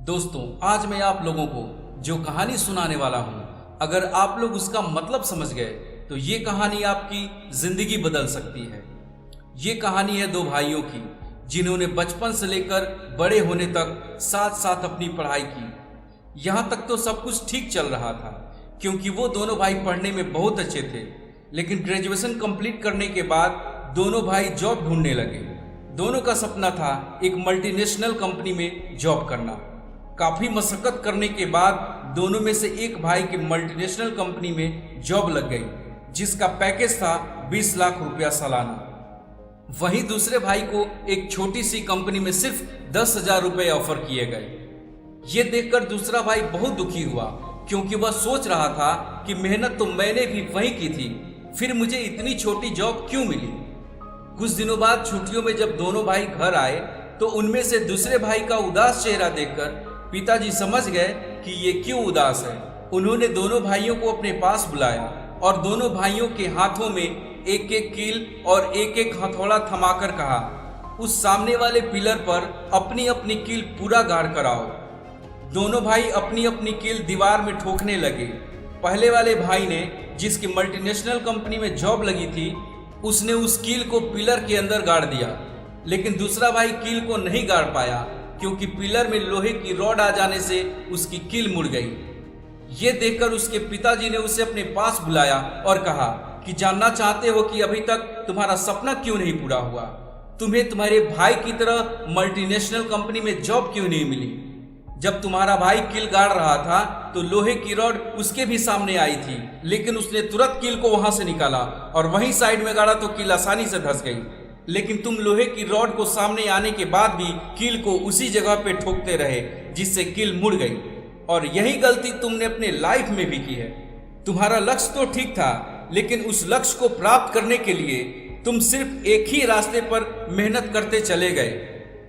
दोस्तों, आज मैं आप लोगों को जो कहानी सुनाने वाला हूँ, अगर आप लोग उसका मतलब समझ गए तो ये कहानी आपकी जिंदगी बदल सकती है। ये कहानी है दो भाइयों की जिन्होंने बचपन से लेकर बड़े होने तक साथ साथ अपनी पढ़ाई की। यहाँ तक तो सब कुछ ठीक चल रहा था क्योंकि वो दोनों भाई पढ़ने में बहुत अच्छे थे, लेकिन ग्रेजुएशन कंप्लीट करने के बाद दोनों भाई जॉब ढूंढने लगे। दोनों का सपना था एक मल्टीनेशनल कंपनी में जॉब करना। काफ़ी मशक्कत करने के बाद दोनों में से एक भाई की मल्टीनेशनल कंपनी में जॉब लग गई, जिसका पैकेज था 20 लाख रुपया सालाना। वहीं दूसरे भाई को एक छोटी सी कंपनी में सिर्फ 10,000 रुपये ऑफर किए गए। ये देखकर दूसरा भाई बहुत दुखी हुआ क्योंकि वह सोच रहा था कि मेहनत तो मैंने भी वहीं की थी, फिर मुझे इतनी छोटी जॉब क्यों मिली। कुछ दिनों बाद छुट्टियों में जब दोनों भाई घर आए तो उनमें से दूसरे भाई का उदास चेहरा देखकर पिताजी समझ गए कि ये क्यों उदास है। उन्होंने दोनों भाइयों को अपने पास बुलाया और दोनों भाइयों के हाथों में एक एक कील और एक एक हथौड़ा थमाकर कहा, उस सामने वाले पिलर पर अपनी अपनी कील पूरा गाड़ कर आओ। दोनों भाई अपनी अपनी कील दीवार में ठोकने लगे। पहले वाले भाई ने, जिसकी मल्टीनेशनल कंपनी में जॉब लगी थी, उसने उस कील को पिलर के अंदर गाड़ दिया, लेकिन दूसरा भाई कील को नहीं गाड़ पाया क्योंकि पिलर में लोहे की रॉड आ जाने से उसकी कील मुड़ गई। ये देखकर उसके पिताजी ने उसे अपने पास बुलाया और कहा कि जानना चाहते हो कि अभी तक तुम्हारा सपना क्यों नहीं पूरा हुआ? तुम्हें तुम्हारे भाई की तरह मल्टीनेशनल कंपनी में जॉब क्यों नहीं मिली? जब तुम्हारा भाई कील गाड़ रहा था तो लोहे की रॉड उसके भी सामने आई थी, लेकिन उसने तुरंत कील को वहां से निकाला और वहीं साइड में गाड़ा तो कील आसानी से धंस गई। लेकिन तुम लोहे की रॉड को सामने आने के बाद भी कील को उसी जगह पे ठोकते रहे, जिससे कील मुड़ गई। और यही गलती तुमने अपने लाइफ में भी की है। तुम्हारा लक्ष्य तो ठीक था, लेकिन उस लक्ष्य को प्राप्त करने के लिए तुम सिर्फ एक ही रास्ते पर मेहनत करते चले गए।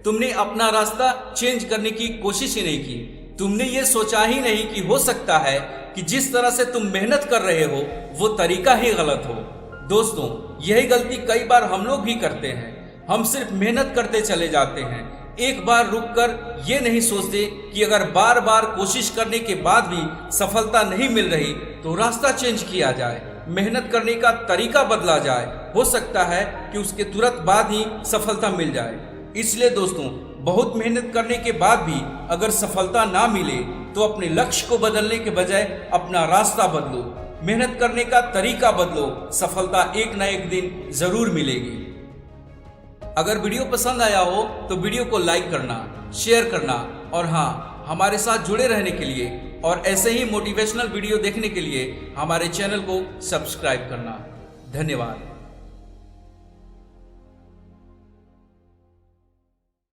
तुमने अपना रास्ता चेंज करने की कोशिश ही नहीं की। तुमने ये सोचा ही नहीं कि हो सकता है कि जिस तरह से तुम मेहनत कर रहे हो वो तरीका ही गलत हो। दोस्तों, यही गलती कई बार हम लोग भी करते हैं। हम सिर्फ मेहनत करते चले जाते हैं, एक बार रुककर ये नहीं सोचते कि अगर बार बार कोशिश करने के बाद भी सफलता नहीं मिल रही तो रास्ता चेंज किया जाए, मेहनत करने का तरीका बदला जाए। हो सकता है कि उसके तुरंत बाद ही सफलता मिल जाए। इसलिए दोस्तों, बहुत मेहनत करने के बाद भी अगर सफलता ना मिले तो अपने लक्ष्य को बदलने के बजाय अपना रास्ता बदलो, मेहनत करने का तरीका बदलो। सफलता एक ना एक दिन जरूर मिलेगी। अगर वीडियो पसंद आया हो तो वीडियो को लाइक करना, शेयर करना और हाँ, हमारे साथ जुड़े रहने के लिए और ऐसे ही मोटिवेशनल वीडियो देखने के लिए हमारे चैनल को सब्सक्राइब करना। धन्यवाद।